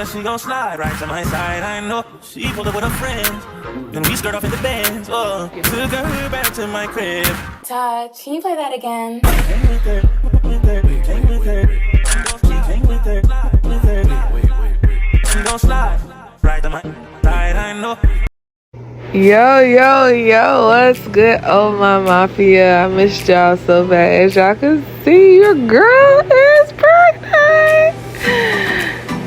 but she gon' slide right to my side. I know she pulled up with her friends. Then we skirt off in the Benz. Oh, took her back to my crib. Todd, can you play that again? Came with her, came with her. She came with her, with her. She gon' slide right to my side. I know. Yo, what's good? Oh, my mafia. I missed y'all so bad. As y'all can see, your girl is pregnant.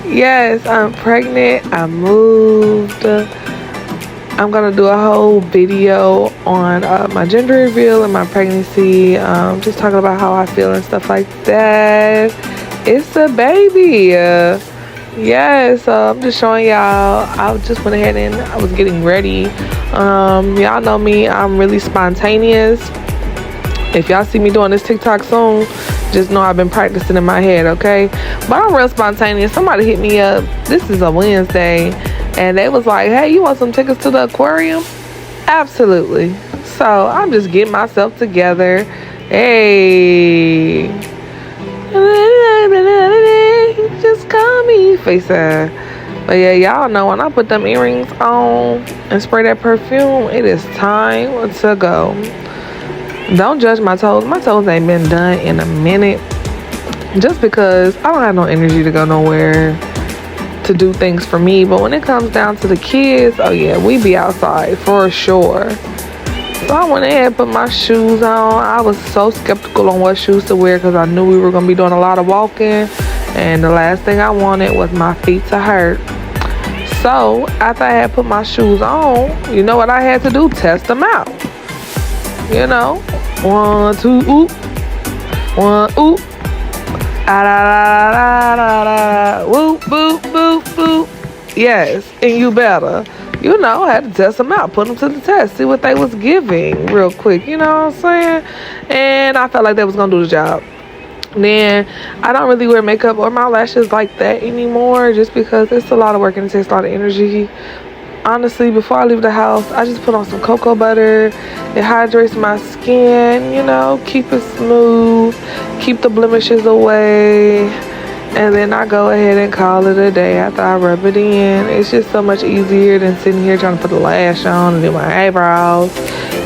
Yes, I'm pregnant. I moved. I'm gonna do a whole video on my gender reveal and my pregnancy. Just talking about how I feel and stuff like that. It's a baby. Yes, I'm just showing y'all. I just went ahead and I was getting ready. Y'all know me, I'm really spontaneous. If y'all see me doing this TikTok soon, just know I've been practicing in my head, okay? But I'm real spontaneous. Somebody hit me up. This is a Wednesday, and they was like, hey, you want some tickets to the aquarium? Absolutely. So I'm just getting myself together. Hey. Just call me FaceTime. But yeah, y'all know when I put them earrings on and spray that perfume, it is time to go. Don't judge my toes. My toes ain't been done in a minute. Just because I don't have no energy to go nowhere to do things for me. But when it comes down to the kids, oh yeah, we be outside for sure. So I went ahead and put my shoes on. I was so skeptical on what shoes to wear because I knew we were going to be doing a lot of walking. And the last thing I wanted was my feet to hurt. So after I had put my shoes on, you know what I had to do? Test them out. You know, 1, 2, oop. 1, oop. Ah, da, da, da, da, da. Whoop, boop, boop, boop. Yes, and you better. You know, I had to test them out, put them to the test, see what they was giving real quick, you know what I'm saying? And I felt like they was going to do the job. Then, I don't really wear makeup or my lashes like that anymore just because it's a lot of work and it takes a lot of energy. Honestly, before I leave the house, I just put on some cocoa butter. It hydrates my skin, you know, keep it smooth, keep the blemishes away. And then I go ahead and call it a day after I rub it in. It's just so much easier than sitting here trying to put the lash on and do my eyebrows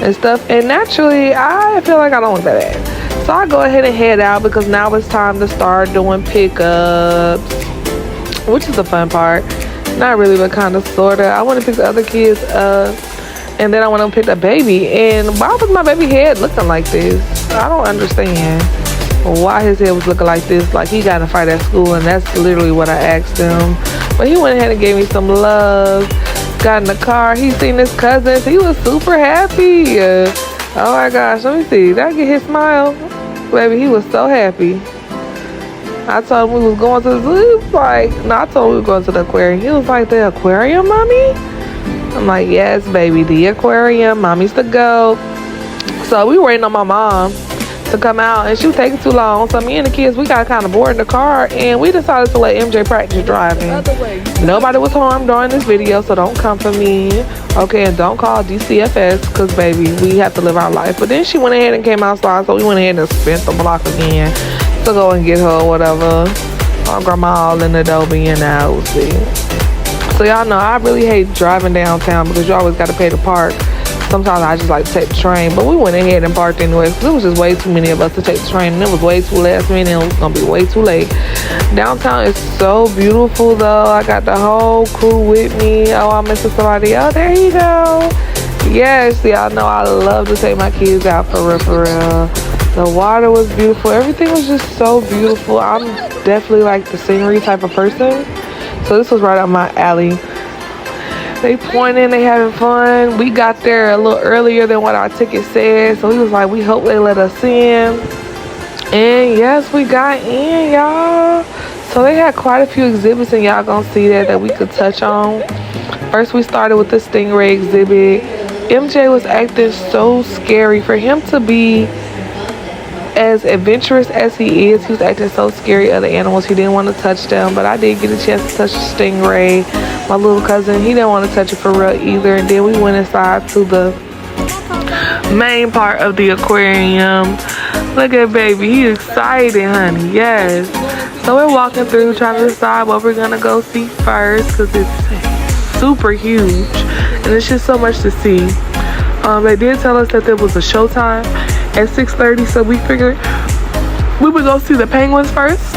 and stuff. And naturally, I feel like I don't look that bad. So I go ahead and head out because now it's time to start doing pickups, which is the fun part. Not really, but kind of, sort of. I want to pick the other kids up, and then I want to pick the baby. And why was my baby head looking like this? I don't understand why his head was looking like this. Like he got in a fight at school, and that's literally what I asked him. But he went ahead and gave me some love. Got in the car. He seen his cousins. He was super happy. Oh my gosh, let me see. Did I get his smile? Baby, he was so happy. I told him we was going to the zoo. He was like, no, I told him we were going to the aquarium. He was like, the aquarium, mommy? I'm like, yes, baby, the aquarium. Mommy's the go. So we were waiting on my mom to come out, and she was taking too long. So me and the kids, we got kind of bored in the car, and we decided to let MJ practice driving. Nobody was harmed during this video, so don't come for me. Okay, and don't call DCFS, because, baby, we have to live our life. But then she went ahead and came outside, so we went ahead and spent the block again to go and get her or whatever. My grandma all in the door being out, see. So y'all know, I really hate driving downtown because you always got to pay to park. Sometimes I just like to take the train, but we went ahead and parked anyway because it was just way too many of us to take the train, and it was way too last minute, and it was gonna be way too late. Downtown is so beautiful though. I got the whole crew with me. Oh, I'm missing somebody. Oh, there you go. Yes, y'all know I love to take my kids out for real, for real. The water was beautiful. Everything was just so beautiful. I'm definitely like the scenery type of person, so this was right up my alley. They pointing, they having fun. We got there a little earlier than what our ticket said, so he was like, we hope they let us in. And yes, we got in, y'all. So they had quite a few exhibits, and y'all gonna see that we could touch on. First, we started with the Stingray exhibit. MJ was acting so scary. For him to be as adventurous as he is, he was acting so scary of the animals. He didn't want to touch them, but I did get a chance to touch the Stingray. My little cousin, he didn't want to touch it for real either. And then we went inside to the main part of the aquarium. Look at baby, he's excited, honey. Yes. So we're walking through trying to decide what we're gonna go see first because it's super huge and it's just so much to see. They did tell us that there was a showtime at 6:30, so we figured we would go see the penguins first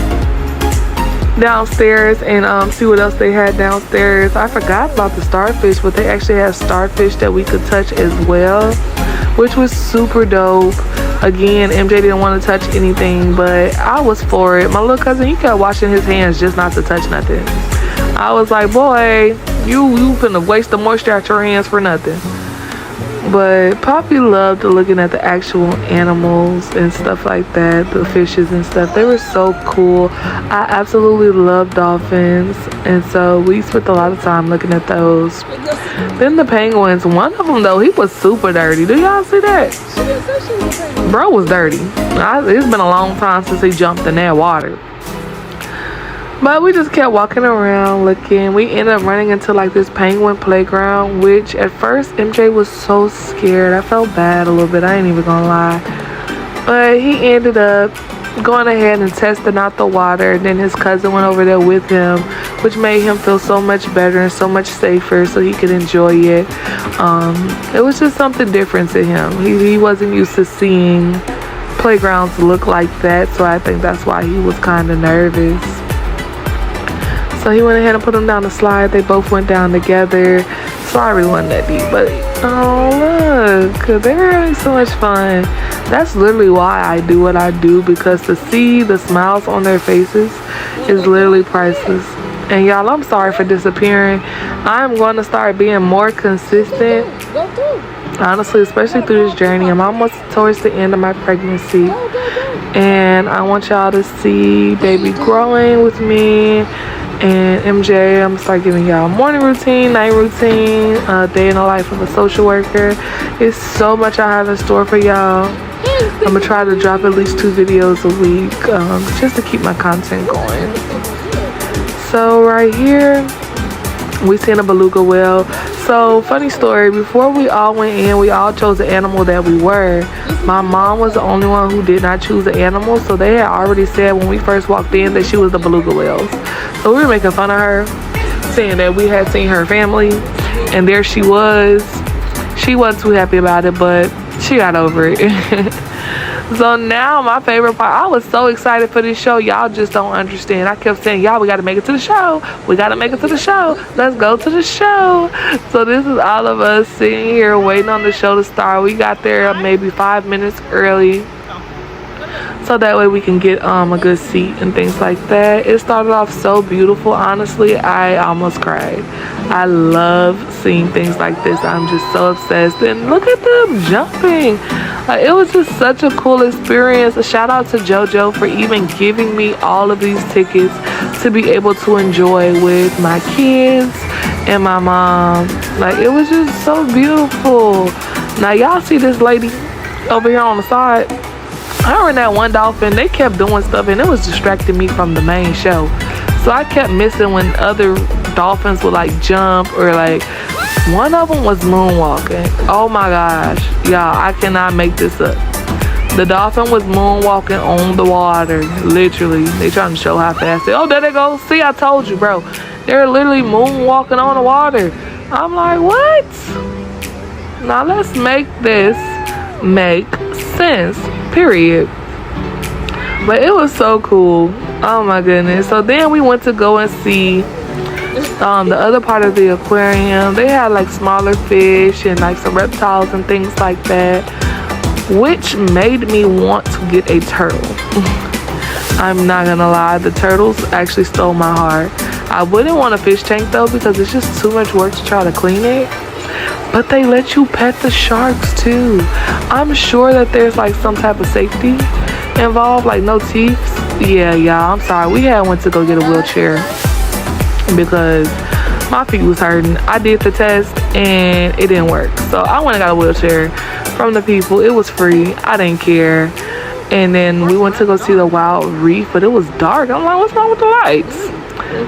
downstairs and see what else they had downstairs. I forgot about the starfish, but they actually had starfish that we could touch as well, which was super dope. Again, MJ didn't want to touch anything, but I was for it. My little cousin, he kept washing his hands just not to touch nothing. I was like, boy, you finna waste the moisture out your hands for nothing. But Poppy loved looking at the actual animals and stuff like that, the fishes and stuff. They were so cool. I absolutely love dolphins, and so we spent a lot of time looking at those. Then the penguins, one of them though, he was super dirty. Do y'all see that? Bro was dirty. It's been a long time since he jumped in that water. But we just kept walking around looking. We ended up running into like this penguin playground, which at first MJ was so scared. I felt bad a little bit, I ain't even gonna lie. But he ended up going ahead and testing out the water. And then his cousin went over there with him, which made him feel so much better and so much safer so he could enjoy it. It was just something different to him. He wasn't used to seeing playgrounds look like that, so I think that's why he was kind of nervous. So he went ahead and put them down the slide. They both went down together. Sorry, wasn't that deep, but oh look, they were having so much fun. That's literally why I do what I do, because to see the smiles on their faces is literally priceless. And y'all, I'm sorry for disappearing. I'm going to start being more consistent, honestly, especially through this journey. I'm almost towards the end of my pregnancy, and I want y'all to see baby growing with me. And MJ, I'm gonna start giving y'all morning routine, night routine, day in the life of a social worker. It's so much I have in store for y'all. I'm gonna try to drop at least 2 videos a week, just to keep my content going. So right here, we seen a beluga whale. So funny story, before we all went in, we all chose the animal that we were. My mom was the only one who did not choose the animal, so they had already said when we first walked in that she was the beluga whales. So we were making fun of her, saying that we had seen her family, and there she was. She wasn't too happy about it, but she got over it. So now my favorite part, I was so excited for this show. Y'all just don't understand. I kept saying, y'all, we got to make it to the show. We got to make it to the show. Let's go to the show. So this is all of us sitting here waiting on the show to start. We got there maybe 5 minutes early, so that way we can get a good seat and things like that. It started off so beautiful. Honestly, I almost cried. I love seeing things like this. I'm just so obsessed. And look at them jumping. It was just such a cool experience. A shout out to JoJo for even giving me all of these tickets to be able to enjoy with my kids and my mom. Like, it was just so beautiful. Now y'all see this lady over here on the side? Her and that one dolphin, they kept doing stuff and it was distracting me from the main show. So I kept missing when other dolphins would like jump, or like one of them was moonwalking. Oh my gosh, y'all, I cannot make this up. The dolphin was moonwalking on the water, literally. They trying to show how fast they, oh, there they go. See, I told you, bro. They're literally moonwalking on the water. I'm like, what? Now let's make this make sense, period. But it was so cool. Oh my goodness. So then we went to go and see the other part of the aquarium. They had like smaller fish and like some reptiles and things like that, which made me want to get a turtle. I'm not gonna lie, the turtles actually stole my heart. I wouldn't want a fish tank though, because it's just too much work to try to clean it. But they let you pet the sharks too. I'm sure that there's like some type of safety involved, like no teeth. Yeah, y'all, I'm sorry. We had went to go get a wheelchair because my feet was hurting. I did the test and it didn't work. So I went and got a wheelchair from the people. It was free. I didn't care. And then we went to go see the Wild Reef, but it was dark. I'm like, what's wrong with the lights?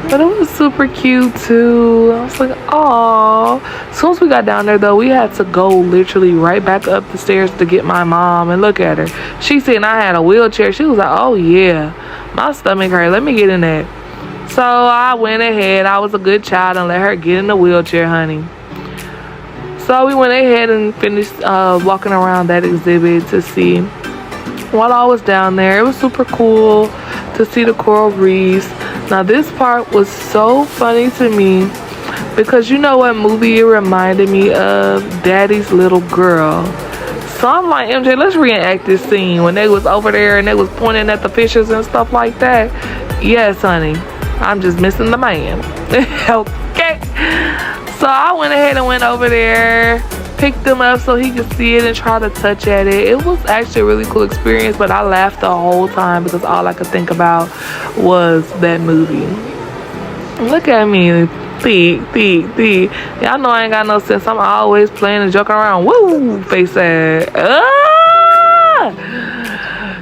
But it was super cute too. I was like, oh. As soon as we got down there though, we had to go literally right back up the stairs to get my mom. And look at her. She said I had a wheelchair. She was like, oh yeah, my stomach hurt. Let me get in that. So I went ahead. I was a good child and let her get in the wheelchair, honey. So we went ahead and finished walking around that exhibit to see. While I was down there, it was super cool to see the coral reefs. Now this part was so funny to me because you know what movie it reminded me of? Daddy's Little Girl. So I'm like, MJ, let's reenact this scene when they was over there and they was pointing at the fishes and stuff like that. Yes, honey. I'm just missing the man. Okay. So I went ahead and went over there, picked him up so he could see it and try to touch at it. It was actually a really cool experience, but I laughed the whole time because all I could think about was that movie. Look at me, thick. Y'all know I ain't got no sense. I'm always playing and joking around. Woo, face ass.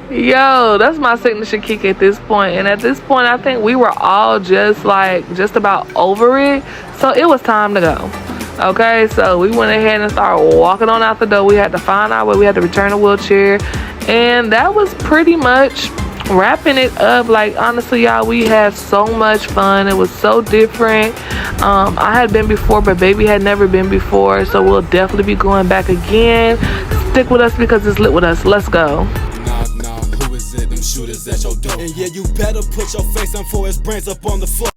Yo, that's my signature kick at this point. And at this point, I think we were all just about over it. So it was time to go. Okay, so we went ahead and started walking on out the door. We had to find our way. We had to return the wheelchair. And that was pretty much wrapping it up. Like, honestly, y'all, we had so much fun. It was so different. I had been before, but baby had never been before. So we'll definitely be going back again. Stick with us because it's lit with us. Let's go. Shooters at your door. And yeah, you better put your face on for his brains up on the floor.